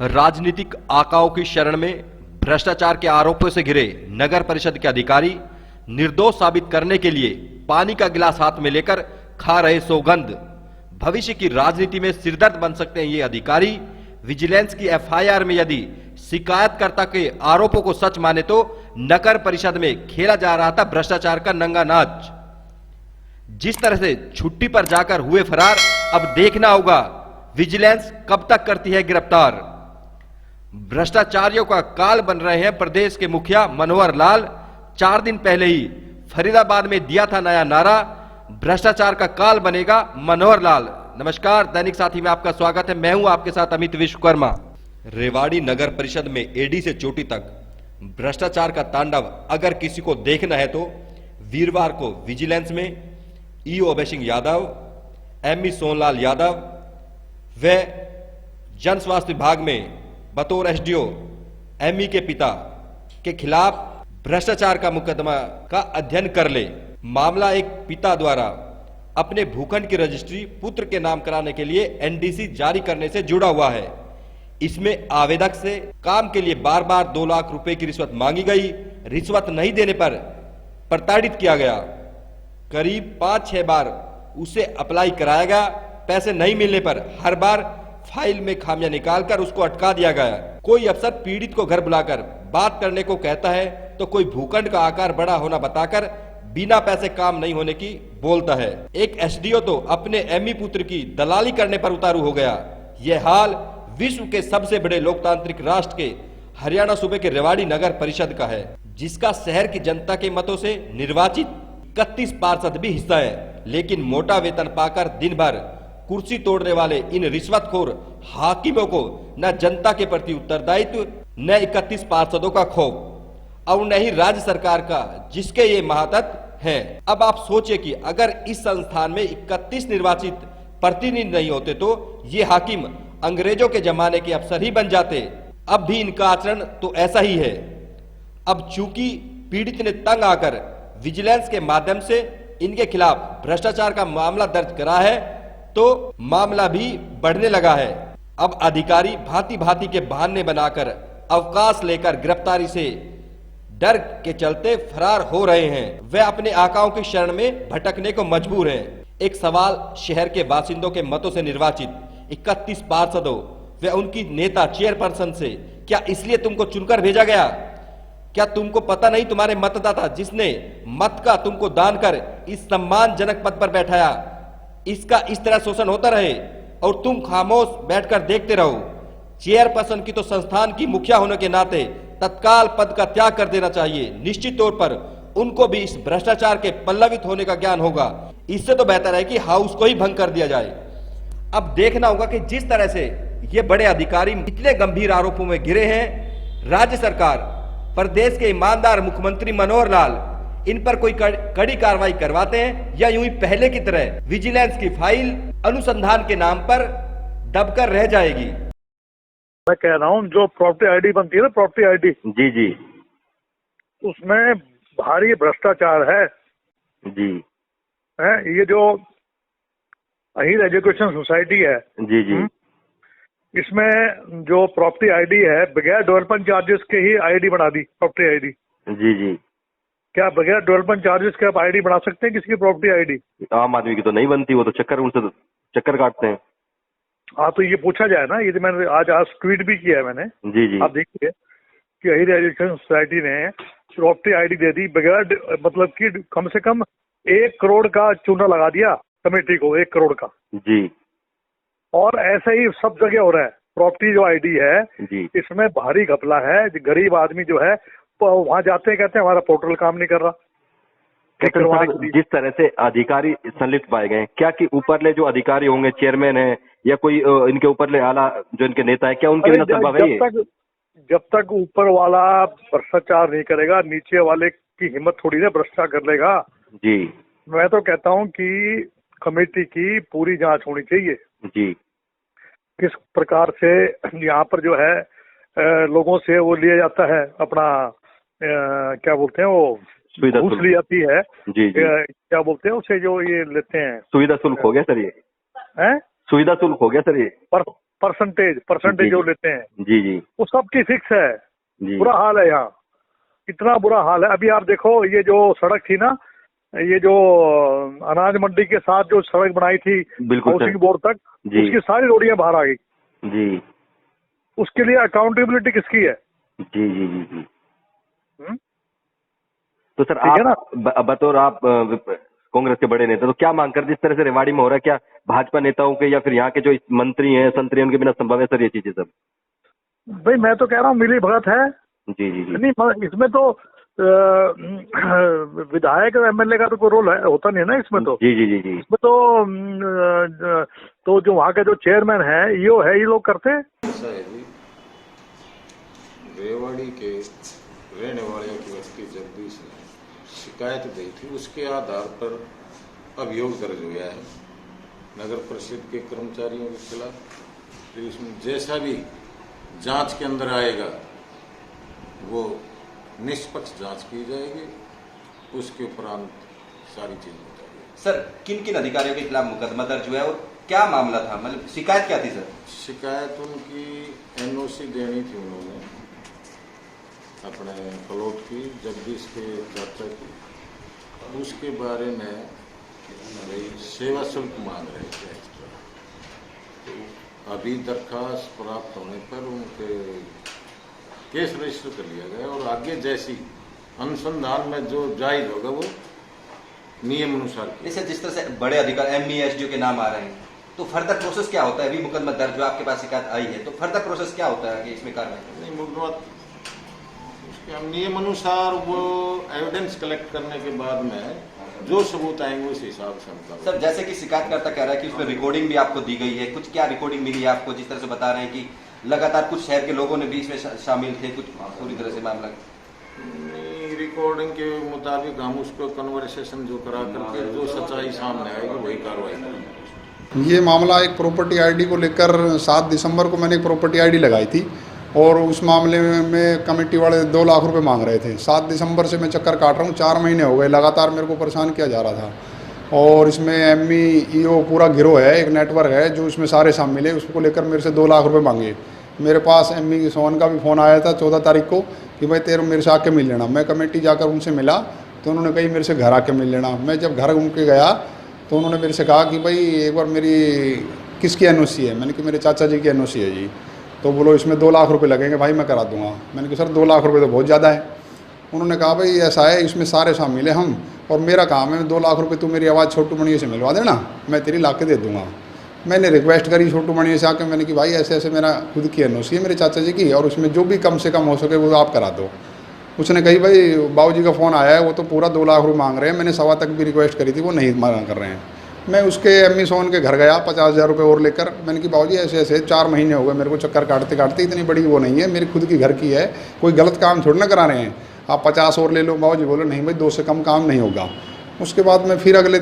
राजनीतिक आकाओं की शरण में भ्रष्टाचार के आरोपों से घिरे नगर परिषद के अधिकारी निर्दोष साबित करने के लिए पानी का गिलास हाथ में लेकर खा रहे सौगंध। भविष्य की राजनीति में सिरदर्द बन सकते हैं ये अधिकारी। विजिलेंस की एफआईआर में यदि शिकायतकर्ता के आरोपों को सच माने तो नगर परिषद में खेला जा रहा था भ्रष्टाचार का नंगा नाच। जिस तरह से छुट्टी पर जाकर हुए फरार, अब देखना होगा विजिलेंस कब तक करती है गिरफ्तार। भ्रष्टाचारियों का काल बन रहे हैं प्रदेश के मुखिया मनोहर लाल। 4 दिन पहले ही फरीदाबाद में दिया था नया नारा, भ्रष्टाचार का काल बनेगा मनोहर लाल। नमस्कार, दैनिक साथी में आपका स्वागत है। मैं हूं आपके साथ अमित विश्वकर्मा। रेवाड़ी नगर परिषद में एडी से चोटी तक भ्रष्टाचार का तांडव अगर किसी को देखना है तो वीरवार को विजिलेंस में ईओ अभय सिंह यादव, एमई सोनलाल यादव व जन स्वास्थ्य विभाग में बतौर एसडीओ एमई के पिता के खिलाफ भ्रष्टाचार का मुकदमा का अध्ययन कर ले। मामला एक पिता द्वारा अपने भूखंड की रजिस्ट्री पुत्र के नाम कराने के लिए एनडीसी जारी करने से जुड़ा हुआ है। इसमें आवेदक से काम के लिए बार बार 2 लाख रुपए की रिश्वत मांगी गई। रिश्वत नहीं देने पर प्रताड़ित किया गया। करीब 5-6 बार उसे अप्लाई कराया गया। पैसे नहीं मिलने पर हर बार फाइल में खामियां निकालकर उसको अटका दिया गया। कोई अफसर पीड़ित को घर बुलाकर बात करने को कहता है तो कोई भूखंड का आकार बड़ा होना बताकर बिना पैसे काम नहीं होने की बोलता है। एक एसडीओ तो अपने एमई पुत्र की दलाली करने पर उतारू हो गया। यह हाल विश्व के सबसे बड़े लोकतांत्रिक राष्ट्र के हरियाणा सूबे के रेवाड़ी नगर परिषद का है, जिसका शहर की जनता के मतों से निर्वाचित 31 पार्षद भी हिस्सा है। लेकिन मोटा वेतन पाकर दिन भर कुर्सी तोड़ने वाले इन रिश्वतखोर हाकिमों को न जनता के प्रति उत्तरदायित्व, न 31 पार्षदों का खौफ और न ही राज्य सरकार का, जिसके ये महातत्व हैं। अब आप सोचिए कि अगर इस संस्थान में 31 निर्वाचित प्रतिनिधि नहीं होते तो ये हाकिम अंग्रेजों के जमाने के अफसर ही बन जाते। अब भी इनका आचरण तो ऐसा ही है। अब चूंकि पीड़ित ने तंग आकर विजिलेंस के माध्यम से इनके खिलाफ भ्रष्टाचार का मामला दर्ज करा है तो मामला भी बढ़ने लगा है। अब अधिकारी भांति भांति के बहाने बनाकर अवकाश लेकर गिरफ्तारी से डर के चलते फरार हो रहे हैं। वे अपने आकाओं की शरण में भटकने को मजबूर हैं। एक सवाल शहर के बासिंदों के मतों से निर्वाचित 31 पार्षदों व उनकी नेता चेयरपर्सन से, क्या इसलिए तुमको चुनकर भेजा गया? क्या तुमको पता नहीं तुम्हारे मतदाता जिसने मत का तुमको दान कर इस सम्मानजनक पद पर बैठाया, इसका इस तरह शोषण होता रहे और तुम खामोश बैठकर देखते रहो? चेयरपर्सन की तो संस्थान की मुखिया होने के नाते तत्काल पद का त्याग कर देना चाहिए। निश्चित तौर पर उनको भी इस भ्रष्टाचार के पल्लवित होने का ज्ञान होगा। इससे तो बेहतर है कि हाउस को ही भंग कर दिया जाए। अब देखना होगा कि जिस तरह से ये बड़े अधिकारी इतने गंभीर आरोपों में घिरे हैं, राज्य सरकार, प्रदेश के ईमानदार मुख्यमंत्री मनोहर लाल इन पर कोई कड़ी कार्रवाई करवाते हैं या यूं ही पहले की तरह विजिलेंस की फाइल अनुसंधान के नाम पर दबकर रह जाएगी। मैं कह रहा हूँ जो प्रॉपर्टी आईडी बनती है ना, प्रॉपर्टी आईडी, जी जी, उसमें भारी भ्रष्टाचार है जी है। ये जो अहिर एजुकेशन सोसाइटी है, जी जी, इसमें जो प्रॉपर्टी आईडी है बगैर डेवलपमेंट चार्जेस के ही आईडी बना दी, प्रॉपर्टी आईडी। जी जी। क्या बगैर डेवलपमेंट चार्जेस के आप आईडी बना सकते हैं किसी की प्रॉपर्टी आईडी? आम आदमी की तो नहीं बनती, वो तो उनसे चक्कर काटते हैं। हाँ, तो ये पूछा जाए ना, ये मैंने आज ट्वीट भी किया है मैंने। जी जी। आप देखिए कि अहिर एजुकेशन सोसाइटी ने प्रॉपर्टी आईडी दे दी बगैर, मतलब कि कम से कम 1 करोड़ का चूना लगा दिया कमेटी को, 1 करोड़ का। जी। और ऐसे ही सब जगह हो रहा है। प्रॉपर्टी जो आईडी है जी, इसमें भारी घपला है। गरीब आदमी जो है वहां जाते हैं, कहते हैं हमारा पोर्टल काम नहीं कर रहा। जिस तरह से अधिकारी संलिप्त पाए गए, क्या कि ऊपरले जो अधिकारी होंगे, चेयरमैन है या कोई इनके ऊपरले आला जो इनके नेता है, क्या उनके बिना संभव है ये? जब तक ऊपर वाला भ्रष्टाचार नहीं करेगा, नीचे वाले की हिम्मत थोड़ी ना भ्रष्टाचार कर लेगा। जी, मैं तो कहता हूँ कि कमेटी की पूरी जांच होनी चाहिए जी। किस प्रकार से यहाँ पर जो है लोगों से वो लिया जाता है, अपना क्या बोलते हैं, वो घूस ली जाती है। जी, जी। क्या बोलते हैं उसे, जो ये लेते हैं, सुविधा शुल्क हो गया सर ये है? सुविधा शुल्क हो गया सर ये। परसेंटेज जो लेते हैं जी जी, वो सबकी फिक्स है। जी बुरा हाल है यहाँ, इतना बुरा हाल है। अभी आप देखो, ये जो सड़क थी ना, ये जो अनाज मंडी के साथ जो सड़क बनाई थी बिल्कुल हाउसिंग सर, बोर्ड तक, जी उसकी सारी रोडियां बाहर आ गई। जी उसके लिए अकाउंटेबिलिटी किसकी है? जी जी जी जी। हम्म? तो सर ठीक है ना? आप बतौर आप कांग्रेस के बड़े नेता तो क्या मांग कर, जिस तरह से रेवाड़ी में हो रहा है, क्या भाजपा नेताओं के या फिर यहाँ के जो मंत्री हैं संतरी उनके बिना संभव है सर ये चीजें सब? भाई मैं तो कह रहा हूँ मिली भगत है। जी जी जी नहीं, इसमें तो विधायक और एमएलए का तो कोई रोल है होता नहीं है ना इसमें तो। जी जी जी जी। इसमें तो जो वहाँ का जो चेयरमैन है ईओ है, ये लोग करते हैं। ऐसा है जी, रेवाड़ी के रहने वाले एक व्यक्ति जगदीश ने शिकायत दी थी, उसके आधार पर अभियोग दर्ज हुआ है नगर परिषद के कर्मचारियों के खिलाफ। तो इसमें जैसा भी जांच के अंदर आएगा वो निष्पक्ष जांच की जाएगी, उसके उपरांत सारी चीज बताएगी। सर किन किन अधिकारियों के खिलाफ मुकदमा दर्ज हुआ है और क्या मामला था, मतलब शिकायत क्या थी सर? शिकायत उनकी एनओसी देनी थी उन्होंने अपने प्लॉट की, जगदीश के चाचा की, उसके बारे में भाई सेवा शुल्क मांग रहे थे एक्स्ट्रा। तो अभी दरखास्त प्राप्त होने पर उनके केस रजिस्टर कर लिया गया और आगे जैसी अनुसंधान में जो जायज होगा वो नियम अनुसार। जैसे जिस तरह से बड़े अधिकारी एमई एसडीओ के नाम आ रहे हैं, तो फर्दर प्रोसेस क्या होता है? अभी मुकदमा दर्ज जो आपके पास शिकायत आई है, तो फर्दर प्रोसेस क्या होता है कि इसमें कार्रवाई? नहीं, मुकदमा उसके हम नियम अनुसार वो एविडेंस कलेक्ट करने के बाद में जो सबूत आएंगे उस हिसाब से हम। सर जैसे कि शिकायतकर्ता कह रहा है कि उसमें रिकॉर्डिंग भी आपको दी गई है, कुछ क्या रिकॉर्डिंग मिली है आपको? जिस तरह से बता रहे हैं कि लगातार कुछ शहर के लोगों ने भी इसमें शामिल थे, कुछ पूरी तरह से मामला रिकॉर्डिंग के मुताबिक हम उसको कन्वर्सेशन जो करा करके जो सच्चाई सामने आएगी वही कार्रवाई करेंगे। ये मामला एक प्रॉपर्टी आईडी को लेकर 7 दिसंबर को मैंने एक प्रॉपर्टी आईडी लगाई थी और उस मामले में कमेटी वाले 2 लाख रुपए मांग रहे थे। 7 दिसंबर से मैं चक्कर काट रहा हूँ, 4 महीने हो गए लगातार मेरे को परेशान किया जा रहा था। और इसमें एमई ईओ पूरा गिरोह है, एक नेटवर्क है जो इसमें सारे शामिल है। उसको लेकर मेरे से 2 लाख रुपए मांगे। मेरे पास एमई सोहन का भी फ़ोन आया था 14 तारीख को कि भाई तेरे मेरे से आके मिल लेना। मैं कमेटी जाकर उनसे मिला तो उन्होंने कही मेरे से घर आके मिल लेना। मैं जब घर उनके गया तो उन्होंने मेरे से कहा कि भाई एक बार मेरी किसकी एनओसी है? मैंने कि मेरे चाचा जी की एनओसी है जी। तो बोलो इसमें 2 लाख रुपए लगेंगे। भाई मैं करा दूंगा। मैंने कहा सर 2 लाख रुपए तो बहुत ज़्यादा है। उन्होंने कहा भाई ऐसा है, इसमें सारे शामिल है हम, और मेरा काम है 2 लाख रुपए तू मेरी आवाज़ छोटू मणि से मिलवा देना, मैं तेरी ला के दे दूँगा। मैंने रिक्वेस्ट करी छोटू मणि से आके, मैंने कि भाई ऐसे ऐसे मेरा खुद की एनओसी है मेरे चाचा जी की, और उसमें जो भी कम से कम हो सके वो आप करा दो। उसने कही भाई बाबूजी का फ़ोन आया है, वो तो पूरा 2 लाख रुपये मांग रहे हैं। मैंने 1.25 तक भी रिक्वेस्ट करी थी, वो नहीं मांग कर रहे हैं। मैं उसके एमई सोहन के घर गया 50,000 रुपये और लेकर। मैंने कि बाबूजी ऐसे ऐसे 4 महीने हो गए मेरे को चक्कर काटते काटते, इतनी बड़ी वो नहीं है, मेरी खुद की घर की है, कोई गलत काम थोड़ी ना करा रहे हैं, आप 50 और ले लो। बाबूजी बोले नहीं भाई 2 से कम काम नहीं होगा। उसके बाद मैं फिर अगले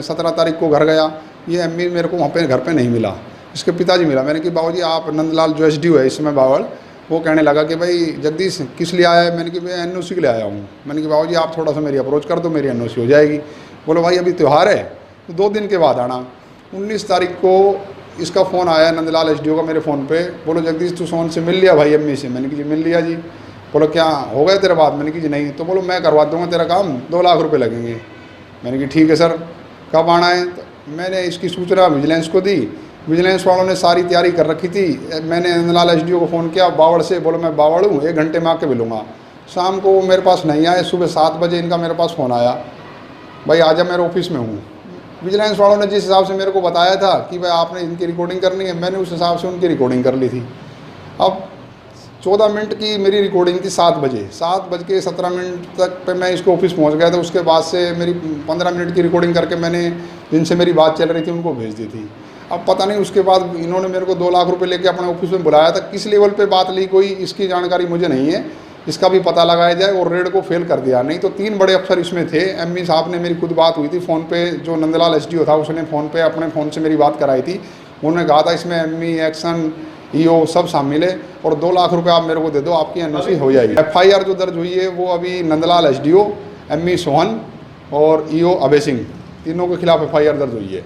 17 तारीख को घर गया। ये एमई मेरे को वहाँ पे घर पे नहीं मिला, इसके पिताजी मिला। मैंने कि बाबूजी आप नंदलाल जो एसडीओ है इस समय बावल, वो कहने लगा कि भाई जगदीश किस लिए आया है? मैंने कि मैं एनओसी के लिए आया हूँ। मैंने कि बाबूजी आप थोड़ा सा मेरी अप्रोच कर दो, मेरी एनओसी हो जाएगी। बोलो भाई अभी त्यौहार है तो 2 दिन के बाद आना। 19 तारीख को इसका फ़ोन आया नंदलाल एसडीओ का मेरे फ़ोन पे। बोलो जगदीश तू सोहन से मिल लिया भाई एमई से? मैंने कि जी मिल लिया जी। बोलो क्या हो गया तेरा बात? मैंने कि जी नहीं। तो बोलो मैं करवा दूँगा तेरा काम, 2 लाख रुपये लगेंगे। मैंने कि ठीक है सर, कब आना है? तो मैंने इसकी सूचना विजिलेंस को दी। विजिलेंस वालों ने सारी तैयारी कर रखी थी। मैंने नंदलाल एसडीओ को फ़ोन किया बावड़ से, बोलो मैं बावड़ हूँ, 1 घंटे में आके मिलूँगा। शाम को वो मेरे पास नहीं आए। सुबह 7 बजे इनका मेरे पास फ़ोन आया, भाई आजा मेरे ऑफिस में हूँ। विजिलेंस वालों ने जिस हिसाब से मेरे को बताया था कि भाई आपने इनकी रिकॉर्डिंग करनी है, मैंने उस हिसाब से उनकी रिकॉर्डिंग कर ली थी। अब 14 मिनट की मेरी रिकॉर्डिंग थी 7 बजे, 7:17 तक पे मैं इसको ऑफिस पहुंच गया था। उसके बाद से मेरी 15 मिनट की रिकॉर्डिंग करके मैंने जिनसे मेरी बात चल रही थी उनको भेज दी थी। अब पता नहीं उसके बाद इन्होंने मेरे को 2 लाख रुपए लेके अपने ऑफिस में बुलाया था। किस लेवल पे बात ली कोई इसकी जानकारी मुझे नहीं है, इसका भी पता लगाया जाए। और रेड को फेल कर दिया। नहीं तो 3 बड़े अफसर इसमें थे। एमई साहब ने मेरी खुद बात हुई थी फ़ोन पे, जो नंदलाल एसडीओ था उसने फ़ोन पे अपने फ़ोन से मेरी बात कराई थी। उन्होंने कहा था इसमें एमई एक्शन ईओ सब शामिल है और 2 लाख रुपए आप मेरे को दे दो, आपकी एनओसी हो जाएगी। एफआईआर जो दर्ज हुई है वो अभी नंदलाल एसडीओ, एमई सोहन और ईओ अभय सिंह, तीनों के खिलाफ एफआईआर दर्ज हुई है।